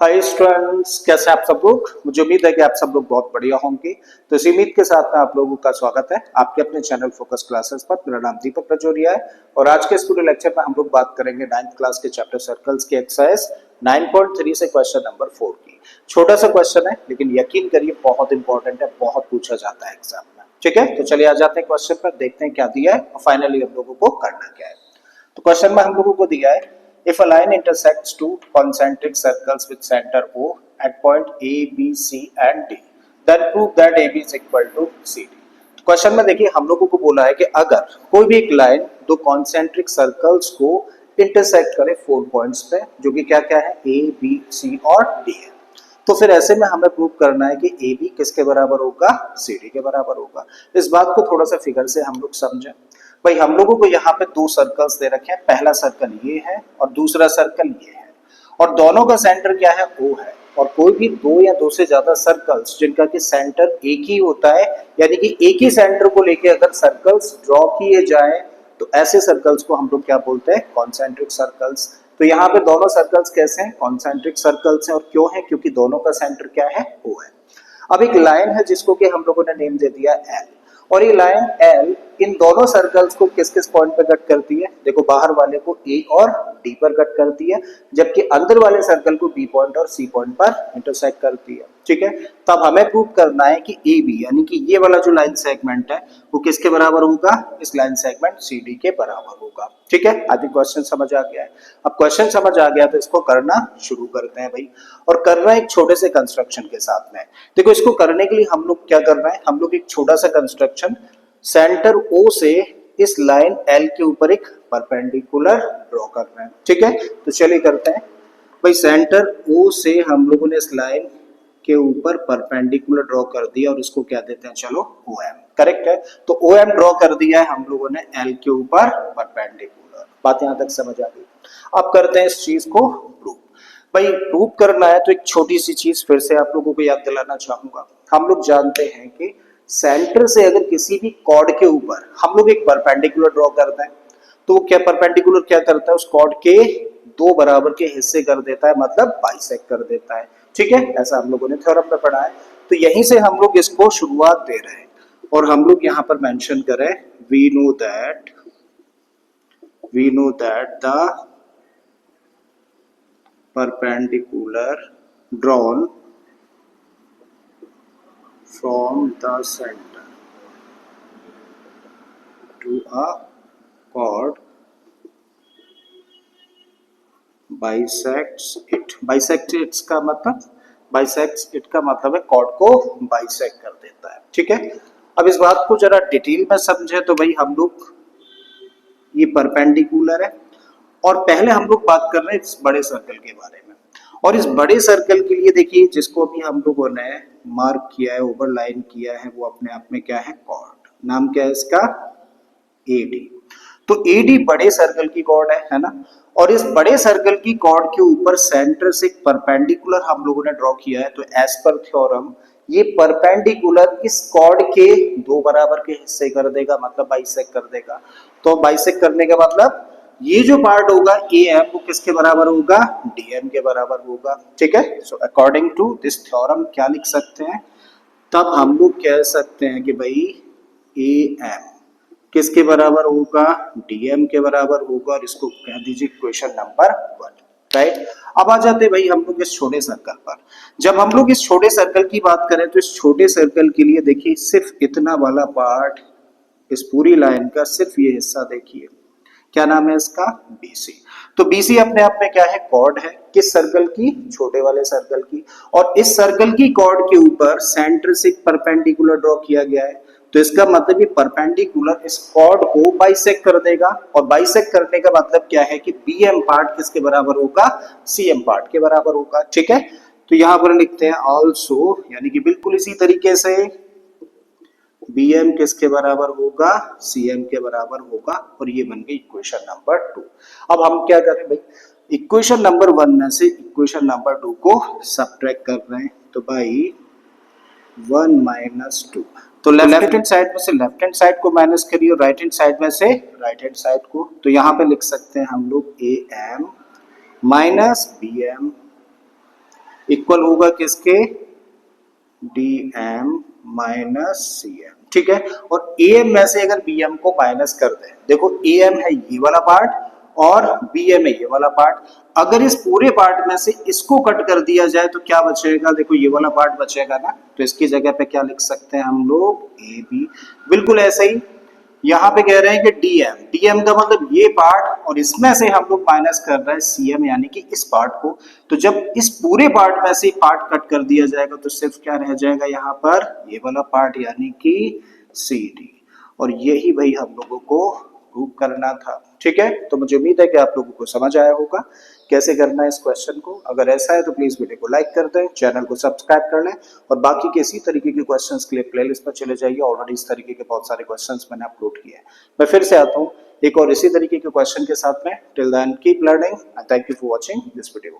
Hi students, कैसे आप सब लोग। मुझे उम्मीद है कि आप सब लोग बहुत बढ़िया होंगे। तो इसी उम्मीद के साथ में आप लोगों का स्वागत है आपके अपने चैनल फोकस क्लासेस पर। मेरा नाम दीपक प्रजोरिया है और आज के इस पूरे लेक्चर में हम लोग बात करेंगे 9th क्लास के चैप्टर सर्कल्स की एक्सरसाइज 9.3 से क्वेश्चन नंबर 4 की। छोटा सा क्वेश्चन है लेकिन यकीन करिए बहुत इंपॉर्टेंट है, बहुत पूछा जाता है एग्जाम में। ठीक है, तो चलिए आ जाते हैं क्वेश्चन पर, देखते हैं क्या दिया है और फाइनली हम लोगों को करना क्या है। तो क्वेश्चन में हम लोगों को दिया है, if a line intersects two concentric circles with center O at point A, B, C and D, then prove that AB is equal to CD। तो क्वेश्चन में देखिए हम लोगों को बोला है कि अगर कोई भी एक लाइन दो कॉन्सेंट्रिक सर्कल्स को इंटरसेक्ट करे 4 पॉइंट्स पे, जो कि क्या क्या है A, B, C और D है, तो फिर ऐसे में हमें प्रूव करना है कि ए बी किसके बराबर होगा, सी डी के बराबर होगा। इस बात को थोड़ा सा फिगर से हम लोग समझें। भाई हम लोगों को यहाँ पे दो सर्कल्स दे रखे हैं, पहला सर्कल ये है और दूसरा सर्कल ये है, और दोनों का सेंटर क्या है, ओ है। और कोई भी दो या दो से ज्यादा सर्कल्स जिनका कि सेंटर एक ही होता है, यानी कि एक ही सेंटर को लेके अगर सर्कल्स ड्रॉ किए जाए तो ऐसे सर्कल्स को हम लोग क्या बोलते हैं, कॉन्सेंट्रिक सर्कल्स। तो यहाँ पे दोनों सर्कल्स कैसे हैं, कॉन्सेंट्रिक सर्कल्स हैं। और क्यों है, क्योंकि दोनों का सेंटर क्या है, ओ है। अब एक लाइन है जिसको कि हम लोगों ने नेम दे दिया एल, और ये लाइन एल इन दोनों सर्कल्स को किस किस पॉइंट पे कट करती है, देखो बाहर वाले को ए और डी पर कट करती है, जबकि अंदर वाले सर्कल को बी पॉइंट और सी पॉइंट पर इंटरसेक्ट करती है। ठीक है, तो अब हमें प्रूव करना है कि ए बी यानी कि ये वाला जो लाइन सेगमेंट है वो किसके बराबर होगा, इस लाइन सेगमेंट सी डी के बराबर होगा। ठीक है, आदि क्वेश्चन समझ आ गया है। अब क्वेश्चन समझ आ गया तो इसको करना शुरू करते हैं भाई, और करना एक छोटे से कंस्ट्रक्शन के साथ में। देखो इसको करने के लिए हम लोग क्या कर रहे हैं, हम लोग एक छोटा सा कंस्ट्रक्शन सेंटर ओ से इस लाइन एल के ऊपर एक परपेंडिकुलर ड्रॉ कर रहे हैं। ठीक है, तो चलिए करते हैं भाई। सेंटर ओ से हम लोगों ने इस लाइन के ऊपर परपेंडिकुलर ड्रॉ कर दिया और इसको क्या देते हैं, चलो ओ एम। करेक्ट है, तो ओ एम ड्रॉ कर दिया है हम लोगों ने एल के ऊपर परपेंडिकुलर। बात यहां तक समझ आ गई। अब करते हैं इस चीज को प्रूव। भाई प्रूव करना है तो एक छोटी सी चीज फिर से आप लोगों को याद दिलाना चाहूंगा। हम लोग जानते हैं कि सेंटर से अगर किसी भी कॉर्ड के ऊपर हम लोग एक परपेंडिकुलर ड्रॉ करते हैं तो वो क्या परपेंडिकुलर क्या करता है, उस कॉर्ड के दो बराबर के हिस्से कर देता है, मतलब बाइसेक्ट कर देता है। ठीक है, ऐसा हम लोगों ने थ्योरम में पढ़ा है। तो यहीं से हम लोग इसको शुरुआत दे रहे हैं और हम लोग यहाँ पर मेंशन करें, we know that the perpendicular drawn from the center to a chord bisects it। bisects का मतलब, bisects it का मतलब है कॉर्ड को बाइसेक्ट कर देता है। ठीक है, अब इस बात को जरा डिटेल में समझे तो भाई हम लोग, ये परपेंडिकुलर है और पहले हम लोग बात कर रहे हैं इस बड़े सर्कल के बारे में। और इस बड़े सर्कल के लिए देखिए जिसको भी हम लोगों ने मार्क किया है, ओवरलाइन किया है, वो अपने आप में क्या है, कॉर्ड। नाम क्या है इसका, एडी। तो एडी बड़े सर्कल की कॉर्ड है ना। और इस बड़े सर्कल की कॉर्ड के ऊपर सेंटर से एक परपेंडिकुलर हम लोगों ने ड्रॉ किया है। तो एज पर थ्योरम ये परपेंडिकुलर इस कॉर्ड के दो बराबर के हिस्से कर देगा, मतलब बाइसेक्ट कर देगा। तो बाइसेक्ट करने का मतलब ये जो पार्ट होगा ए एम वो किसके बराबर होगा, डी एम के बराबर होगा। ठीक है, so according to this theorem क्या लिख सकते हैं, तब हम लोग कह सकते हैं कि भाई ए एम किसके बराबर होगा, डीएम के बराबर होगा। और इसको कह दीजिए क्वेश्चन नंबर 1। राइट, अब आ जाते हैं भाई हम लोग इस छोटे सर्कल पर। जब हम लोग इस छोटे सर्कल की बात करें तो इस छोटे सर्कल के लिए देखिए सिर्फ इतना वाला पार्ट, इस पूरी लाइन का सिर्फ ये हिस्सा देखिए, क्या नाम है इसका, बीसी। तो बीसी अपने आप में क्या है, कॉर्ड है। किस सर्कल की, छोटे वाले सर्कल की। और इस सर्कल की कॉर्ड के ऊपर सेंटर से परपेंडिकुलर ड्रॉ किया गया है। तो इसका मतलब ये परपेंडिकुलर इस कॉर्ड को बाइसेक्ट कर देगा, और बाइसेक्ट करने का मतलब क्या है कि बीएम पार्ट किसके बराबर होगा, सीएम पार्ट के बराबर होगा। ठीक है, तो यहां पर लिखते हैं ऑल्सो, यानी कि बिल्कुल इसी तरीके से bm किसके बराबर होगा, cm के बराबर होगा। और ये बन गई इक्वेशन नंबर 2। अब हम क्या करें भाई, इक्वेशन नंबर 1 में से इक्वेशन नंबर 2 को सब्ट्रैक्ट कर रहे हैं। तो भाई 1 माइनस 2, तो लेफ्ट हैंड साइड में से लेफ्ट हैंड साइड को माइनस करिए और राइट हैंड साइड में से राइट हैंड साइड को। तो यहाँ पे लिख सकते हैं हम लोग am माइनस bm इक्वल होगा किसके, dm माइनस cm, ठीक है। और am में से अगर bm को माइनस कर दें, देखो am है ये वाला पार्ट और bm है ये वाला पार्ट, अगर इस पूरे पार्ट में से इसको कट कर दिया जाए तो क्या बचेगा, देखो ये वाला पार्ट बचेगा ना, तो इसकी जगह पे क्या लिख सकते हैं हम लोग, ab। बिल्कुल ऐसे ही यहाँ पे कह रहे हैं कि dm का मतलब ये पार्ट और इसमें से हम लोग माइनस कर रहे हैं cm यानी कि इस पार्ट को, तो जब इस पूरे पार्ट में से पार्ट कट कर दिया जाएगा तो सिर्फ क्या रह जाएगा यहाँ पर, ये वाला पार्ट यानी कि cd। और यही भाई हम लोगों को प्रूव करना था, ठीक है। तो मुझे उम्मीद है कि आप लोगों को समझ आया होगा कैसे करना है इस क्वेश्चन को। अगर ऐसा है तो प्लीज वीडियो को लाइक कर दें, चैनल को सब्सक्राइब कर लें और बाकी के इसी तरीके के क्वेश्चंस के लिए प्लेलिस्ट पर चले जाइए। ऑलरेडी इस तरीके के बहुत सारे क्वेश्चंस मैंने अपलोड किए हैं। मैं फिर से आता हूँ एक और इसी तरीके के क्वेश्चन के साथ में। Till then keep learning and thank you for watching this video.